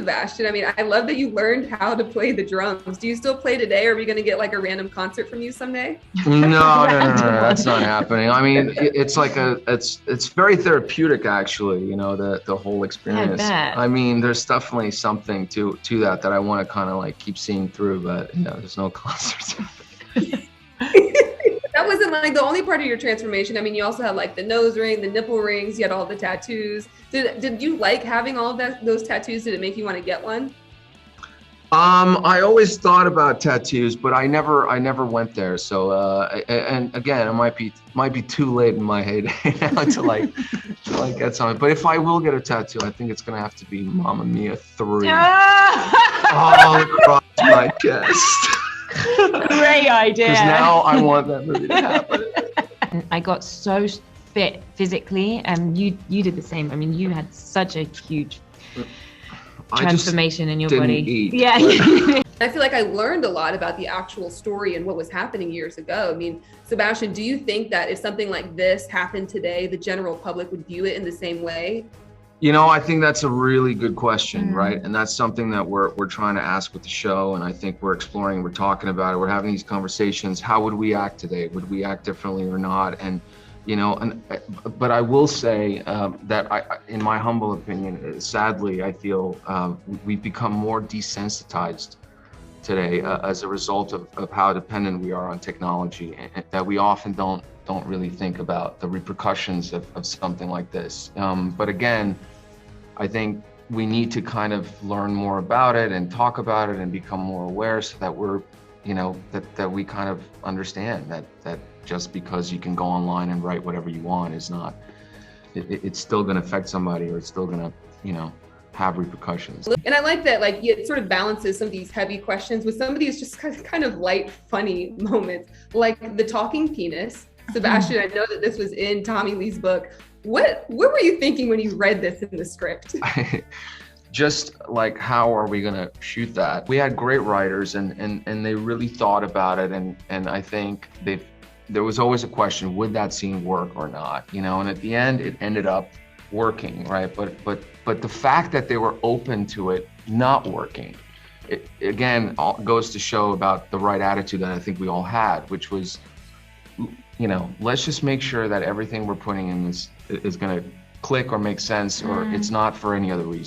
Sebastian. I mean, I love that you learned how to play the drums. Do you still play today, or are we going to get like a random concert from you someday? No, that's not happening. I mean, it's like it's very therapeutic, actually, you know, the whole experience. I mean, there's definitely something to that I want to kind of like keep seeing through, but you know, there's no concerts. That wasn't like the only part of your transformation. I mean, you also had like the nose ring, the nipple rings, you had all the tattoos. Did you like having all of those tattoos? Did it make you want to get one? I always thought about tattoos, but I never went there. So, and again, it might be too late in my heyday now to get something. But if I will get a tattoo, I think it's gonna have to be Mamma Mia 3 all across my chest. Great idea. Because now I want that movie to happen. I got so fit physically, and you did the same. I mean, you had such a huge transformation in your body. Eat, yeah. I feel like I learned a lot about the actual story and what was happening years ago. I mean, Sebastian, do you think that if something like this happened today, the general public would view it in the same way? You know, I think that's a really good question, right? And that's something that we're trying to ask with the show, and I think we're exploring, we're talking about it, we're having these conversations. How would we act today? Would we act differently or not? And you know, but I will say that in my humble opinion, sadly, I feel we've become more desensitized today as a result of how dependent we are on technology, and that we often don't really think about the repercussions of something like this. But again, I think we need to kind of learn more about it and talk about it and become more aware, so that we're, you know, that we kind of understand that just because you can go online and write whatever you want is not, it's still going to affect somebody, or it's still going to, you know, have repercussions. And I like that, like, it sort of balances some of these heavy questions with some of these just kind of light, funny moments, like the talking penis. Sebastian, I know that this was in Tommy Lee's book. What were you thinking when you read this in the script? Just like, how are we gonna shoot that? We had great writers, and they really thought about it, and I think there was always a question, would that scene work or not? You know, and at the end it ended up working, right? But the fact that they were open to it not working, it again goes to show about the right attitude that I think we all had, which was, you know, let's just make sure that everything we're putting in is gonna click or make sense, or it's not for any other reason.